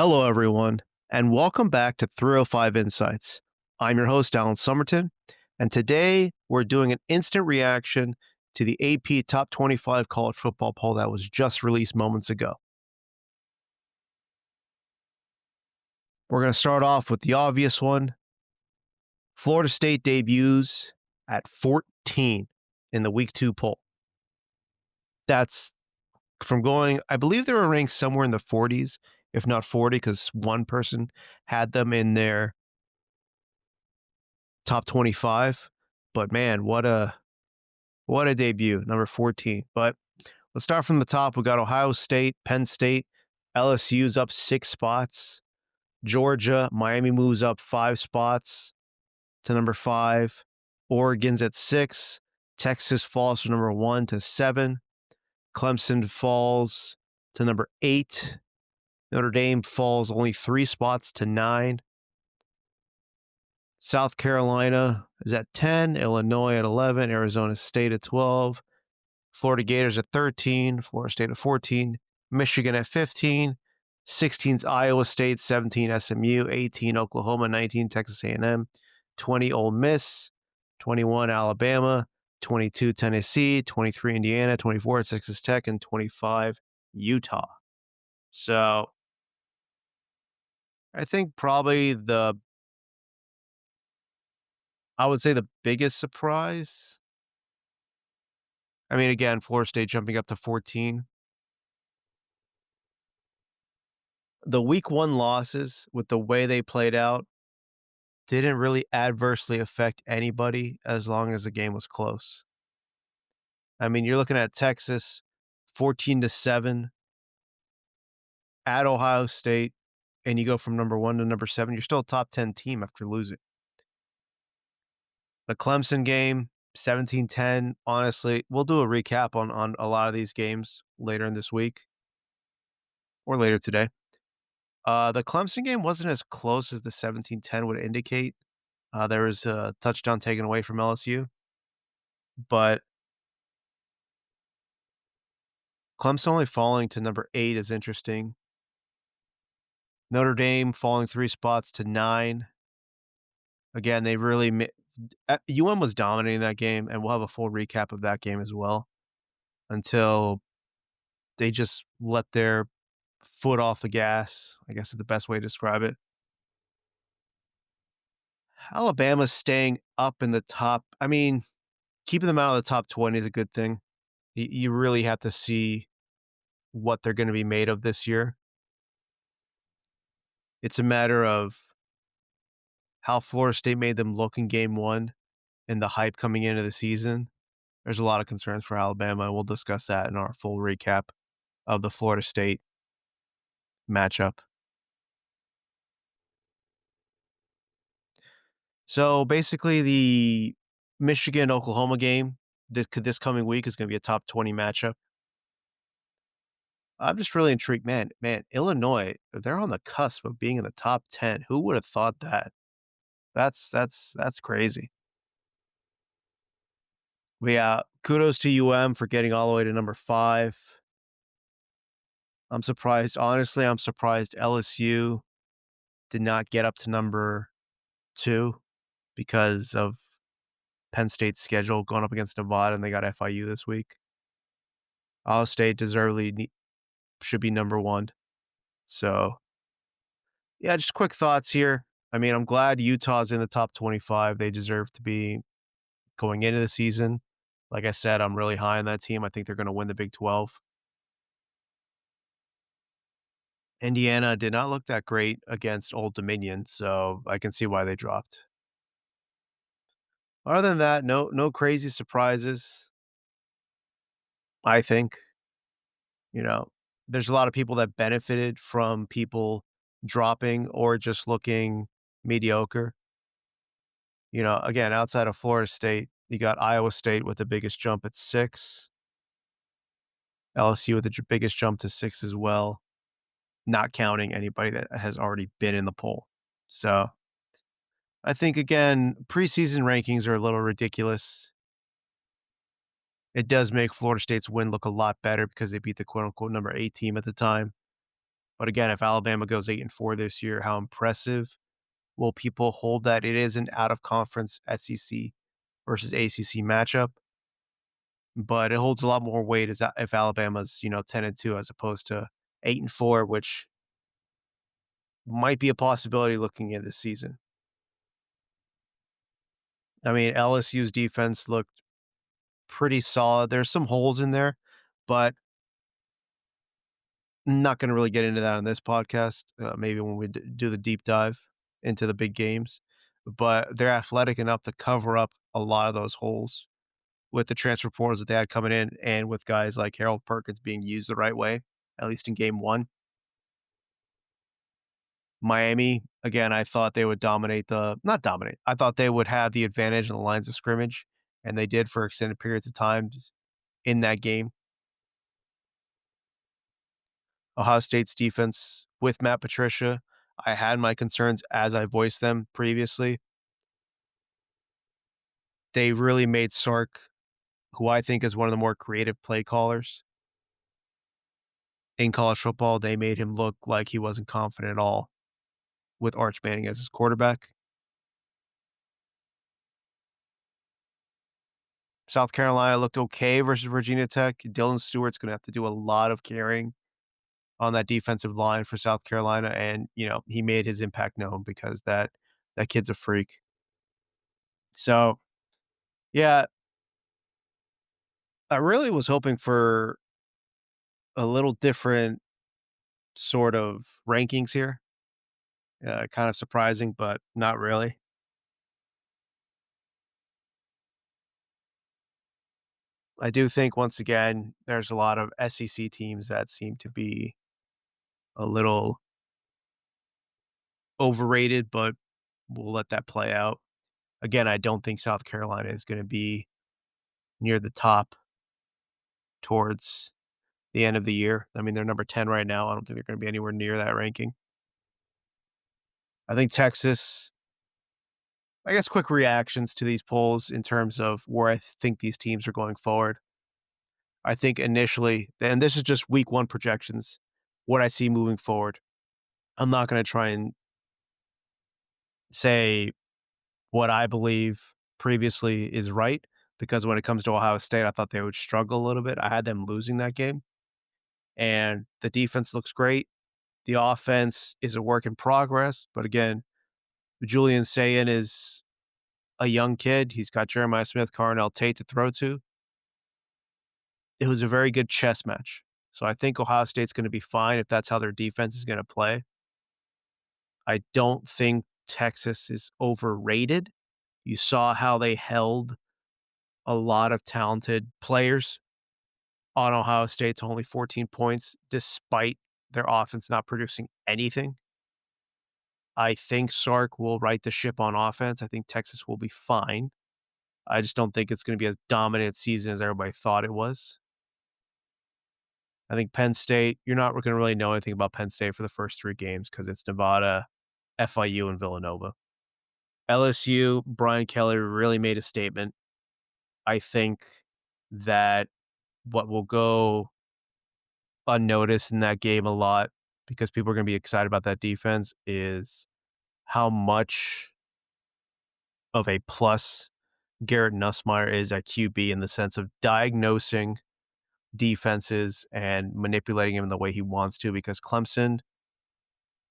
Hello, everyone, and welcome back to 305 Insights. I'm your host, Alan Somerton, and today we're doing an instant reaction to the AP Top 25 college football poll that was just released moments ago. We're going to start off with the obvious one. Florida State debuts at 14 in the Week 2 poll. That's from going, I believe they were ranked somewhere in the 40s, if not 40, because one person had them in their top 25. But man, what a debut, number 14. But let's start from the top. We got Ohio State, Penn State, LSU's up 6 spots. Georgia, Miami moves up 5 spots to number 5. Oregon's at 6. Texas falls from number 1 to 7. Clemson falls to number 8. Notre Dame falls only 3 spots to 9. South Carolina is at 10, Illinois at 11, Arizona State at 12, Florida Gators at 13, Florida State at 14, Michigan at 15, 16's Iowa State, 17 SMU, 18 Oklahoma, 19 Texas A&M, 20 Ole Miss, 21 Alabama, 22 Tennessee, 23 Indiana, 24 Texas Tech, and 25 Utah. So I think probably I would say the biggest surprise. I mean, again, Florida State jumping up to 14. The week 1 losses, with the way they played out, didn't really adversely affect anybody as long as the game was close. I mean, you're looking at Texas 14-7 at Ohio State, and you go from number 1 to number 7. You're still a top 10 team after losing. The Clemson game, 17-10. Honestly, we'll do a recap on a lot of these games later in this week or later today. The Clemson game wasn't as close as the 17-10 would indicate. There was a touchdown taken away from LSU, but Clemson only falling to number 8 is interesting. Notre Dame falling 3 spots to 9. Again, they really UM was dominating that game, and we'll have a full recap of that game as well until they just let their foot off the gas, I guess is the best way to describe it. Alabama's staying up in the top. I mean, keeping them out of the top 20 is a good thing. You really have to see what they're going to be made of this year. It's a matter of how Florida State made them look in game 1 and the hype coming into the season. There's a lot of concerns for Alabama, and we'll discuss that in our full recap of the Florida State matchup. So basically, the Michigan-Oklahoma game this coming week is going to be a top 20 matchup. I'm just really intrigued. Man, Illinois, they're on the cusp of being in the top 10. Who would have thought that? That's crazy. Kudos to UM for getting all the way to number 5. I'm surprised. Honestly, I'm surprised LSU did not get up to number 2 because of Penn State's schedule going up against Nevada, and they got FIU this week. Ohio State deservedly should be number 1. So, yeah, just quick thoughts here. I mean, I'm glad Utah's in the top 25. They deserve to be going into the season. Like I said, I'm really high on that team. I think they're going to win the Big 12. Indiana did not look that great against Old Dominion, so I can see why they dropped. Other than that, no crazy surprises. I think, you know, there's a lot of people that benefited from people dropping or just looking mediocre. Again, outside of Florida State, you got Iowa State with the biggest jump at 6. LSU with the biggest jump to 6 as well, not counting anybody that has already been in the poll. So I think, again, preseason rankings are a little ridiculous. It does make Florida State's win look a lot better because they beat the quote-unquote number 8 team at the time. But again, if Alabama goes 8-4 this year, how impressive will people hold that it is an out of conference SEC versus ACC matchup? But it holds a lot more weight as if Alabama's, 10-2 as opposed to 8-4, which might be a possibility looking at this season. I mean, LSU's defense looked pretty solid. There's some holes in there, but not going to really get into that on this podcast. Maybe when we do the deep dive into the big games, but they're athletic enough to cover up a lot of those holes with the transfer portals that they had coming in and with guys like Harold Perkins being used the right way, at least in game one. Miami, again, I thought they would not dominate. I thought they would have the advantage in the lines of scrimmage, and they did for extended periods of time in that game. Ohio State's defense with Matt Patricia, I had my concerns as I voiced them previously. They really made Sark, who I think is one of the more creative play callers in college football, they made him look like he wasn't confident at all with Arch Manning as his quarterback. South Carolina looked okay versus Virginia Tech. Dylan Stewart's going to have to do a lot of carrying on that defensive line for South Carolina, and he made his impact known because that kid's a freak. So yeah, I really was hoping for a little different sort of rankings here. Kind of surprising, but not really. I do think once again there's a lot of SEC teams that seem to be a little overrated, but we'll let that play out. Again, I don't think South Carolina is going to be near the top towards the end of the year. I mean, they're number 10 right now. I don't think they're going to be anywhere near that ranking. I think Texas, I guess, quick reactions to these polls in terms of where I think these teams are going forward. I think initially, and this is just week one projections, what I see moving forward. I'm not going to try and say what I believe previously is right because when it comes to Ohio State, I thought they would struggle a little bit. I had them losing that game, and the defense looks great. The offense is a work in progress, but again, Julian Sayin is a young kid. He's got Jeremiah Smith, Carnell Tate to throw to. It was a very good chess match. So I think Ohio State's going to be fine if that's how their defense is going to play. I don't think Texas is overrated. You saw how they held a lot of talented players on Ohio State to only 14 points, despite their offense not producing anything. I think Sark will right the ship on offense. I think Texas will be fine. I just don't think it's going to be as dominant season as everybody thought it was. I think Penn State, you're not going to really know anything about Penn State for the first three games because it's Nevada, FIU, and Villanova. LSU, Brian Kelly really made a statement. I think that what will go unnoticed in that game a lot because people are going to be excited about that defense is how much of a plus Garrett Nussmeier is at QB in the sense of diagnosing defenses and manipulating him in the way he wants to because Clemson,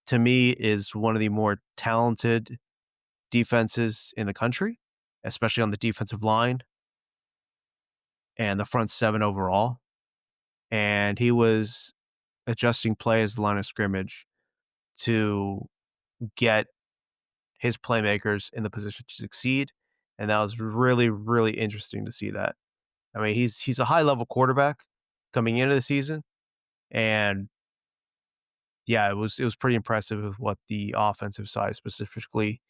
to me, is one of the more talented defenses in the country, especially on the defensive line and the front seven overall. And he was adjusting play as the line of scrimmage to get his playmakers in the position to succeed. And that was really, really interesting to see that. I mean, he's a high level quarterback coming into the season. And yeah, it was pretty impressive with what the offensive side specifically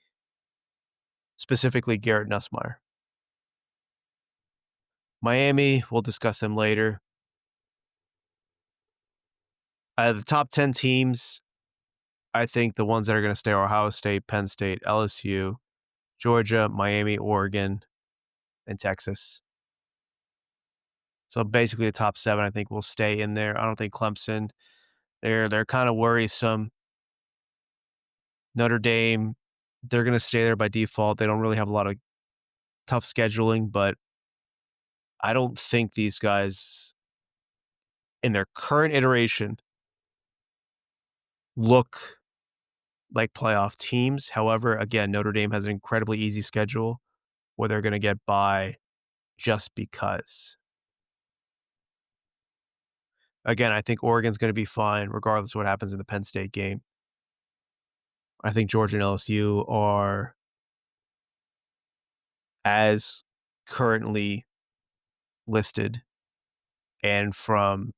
Garrett Nussmeier. Miami, we'll discuss them later. The top 10 teams, I think the ones that are going to stay are Ohio State, Penn State, LSU, Georgia, Miami, Oregon, and Texas. So basically the top seven, I think, will stay in there. I don't think Clemson They're kind of worrisome. Notre Dame, they're going to stay there by default. They don't really have a lot of tough scheduling, but I don't think these guys in their current iteration look like playoff teams. However, again, Notre Dame has an incredibly easy schedule where they're going to get by just because. Again, I think Oregon's going to be fine regardless of what happens in the Penn State game. I think Georgia and LSU are as currently listed. And from,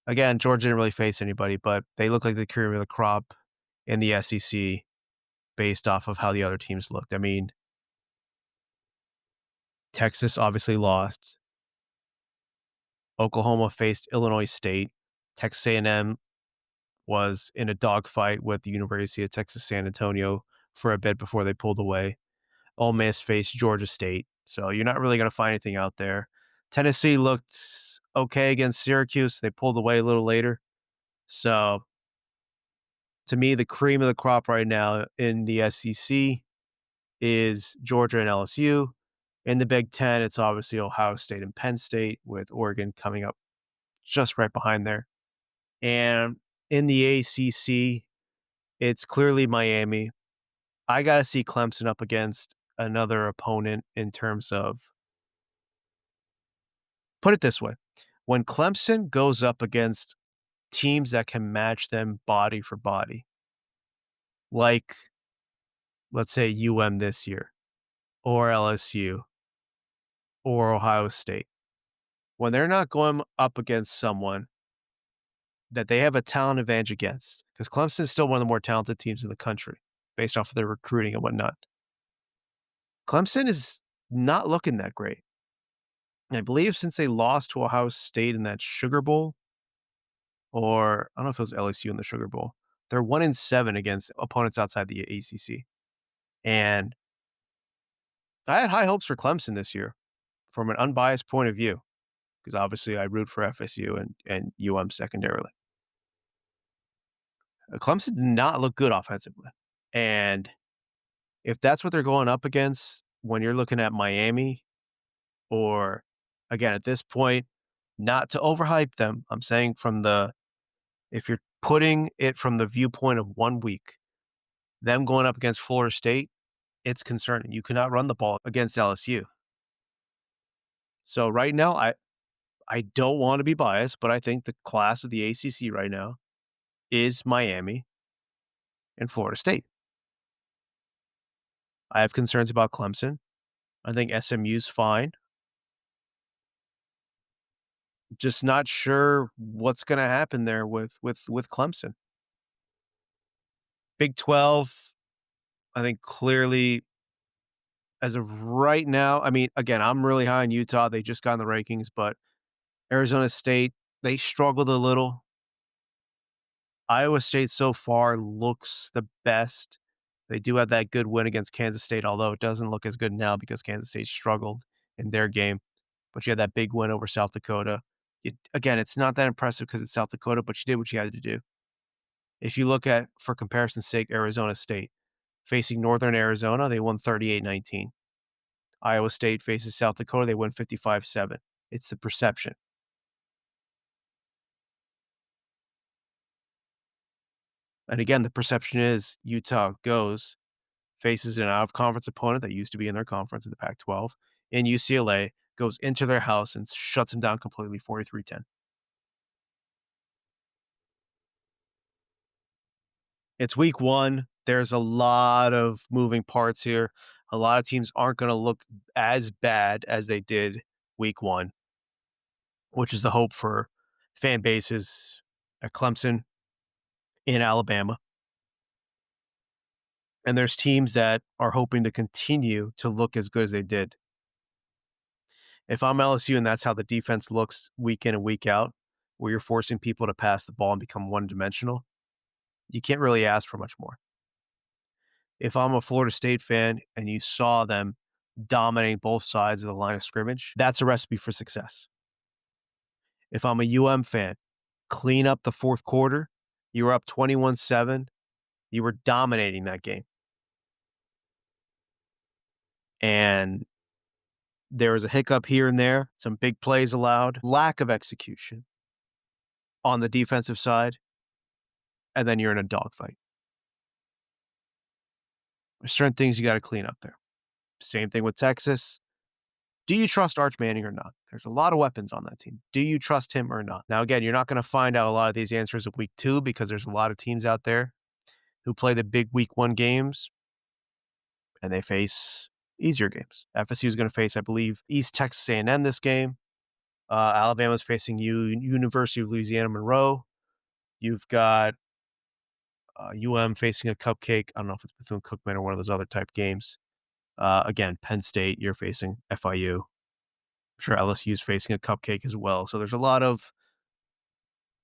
again, Georgia didn't really face anybody, but they look like the cream of the crop in the SEC based off of how the other teams looked. I mean, Texas obviously lost. Oklahoma faced Illinois State. Texas A&M was in a dogfight with the University of Texas San Antonio for a bit before they pulled away. Ole Miss faced Georgia State. So you're not really going to find anything out there. Tennessee looked okay against Syracuse. They pulled away a little later. So to me, the cream of the crop right now in the SEC is Georgia and LSU. In the Big Ten, it's obviously Ohio State and Penn State, with Oregon coming up just right behind there. And in the ACC, it's clearly Miami. I got to see Clemson up against another opponent in terms of, put it this way, when Clemson goes up against teams that can match them body for body, like, let's say, this year, or LSU, or Ohio State, when they're not going up against someone that they have a talent advantage against, because Clemson is still one of the more talented teams in the country based off of their recruiting and whatnot. Clemson is not looking that great. I believe since they lost to Ohio State in that Sugar Bowl, or I don't know if it was LSU in the Sugar Bowl, they're 1-7 against opponents outside the ACC. And I had high hopes for Clemson this year from an unbiased point of view, because obviously I root for FSU and secondarily. Clemson did not look good offensively. And if that's what they're going up against when you're looking at Miami, or again, at this point, not to overhype them, I'm saying if you're putting it from the viewpoint of 1 week, them going up against Florida State, it's concerning. You cannot run the ball against LSU. So right now, I don't want to be biased, but I think the class of the ACC right now is Miami and Florida State. I have concerns about Clemson. I think SMU's fine. Just not sure what's going to happen there with Clemson. Big 12, I think clearly as of right now, I mean, again, I'm really high on Utah. They just got in the rankings, but Arizona State, they struggled a little. Iowa State so far looks the best. They do have that good win against Kansas State, although it doesn't look as good now because Kansas State struggled in their game. But you had that big win over South Dakota. Again, it's not that impressive because it's South Dakota, but you did what you had to do. If you look at, for comparison's sake, Arizona State, facing Northern Arizona, they won 38-19. Iowa State faces South Dakota, they win 55-7. It's the perception. And again, the perception is Utah faces an out-of-conference opponent that used to be in their conference in the Pac-12, and UCLA goes into their house and shuts them down completely, 43-10. It's week 1. There's a lot of moving parts here. A lot of teams aren't going to look as bad as they did week 1, which is the hope for fan bases at Clemson, in Alabama. And there's teams that are hoping to continue to look as good as they did. If I'm LSU and that's how the defense looks week in and week out, where you're forcing people to pass the ball and become one-dimensional, you can't really ask for much more. If I'm a Florida State fan and you saw them dominating both sides of the line of scrimmage, that's a recipe for success. If I'm a fan, clean up the fourth quarter. You were up 21-7. You were dominating that game. And there was a hiccup here and there, some big plays allowed, lack of execution on the defensive side, and then you're in a dogfight. There's certain things you got to clean up there. Same thing with Texas. Do you trust Arch Manning or not? There's a lot of weapons on that team. Do you trust him or not? Now, again, you're not going to find out a lot of these answers in week 2 because there's a lot of teams out there who play the big week 1 games and they face easier games. FSU is going to face, I believe, East Texas A&M this game. Alabama's facing University of Louisiana Monroe. You've got facing a cupcake. I don't know if it's Bethune-Cookman or one of those other type games. Again, Penn State, you're facing FIU. I'm sure LSU's facing a cupcake as well. So there's a lot of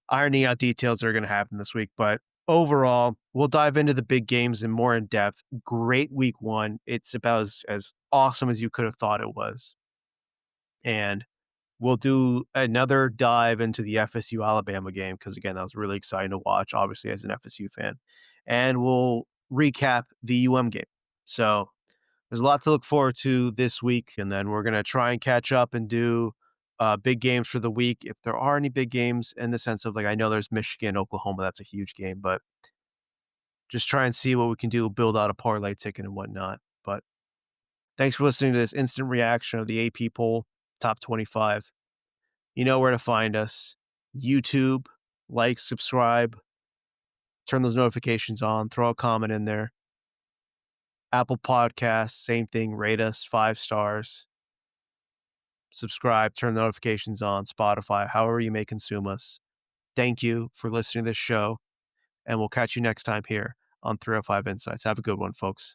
ironing out details that are going to happen this week. But overall, we'll dive into the big games in more in depth. Great week 1. It's about as awesome as you could have thought it was. And we'll do another dive into the FSU Alabama game because, again, that was really exciting to watch, obviously, as an FSU fan. And we'll recap the game. So there's a lot to look forward to this week. And then we're going to try and catch up and do big games for the week. If there are any big games in the sense of, like, I know there's Michigan, Oklahoma. That's a huge game. But just try and see what we can do, build out a parlay ticket and whatnot. But thanks for listening to this instant reaction of the AP poll, top 25. You know where to find us. YouTube, like, subscribe, turn those notifications on, throw a comment in there. Apple Podcasts, same thing, rate us 5 stars. Subscribe, turn the notifications on, Spotify, however you may consume us. Thank you for listening to this show, and we'll catch you next time here on 305 Insights. Have a good one, folks.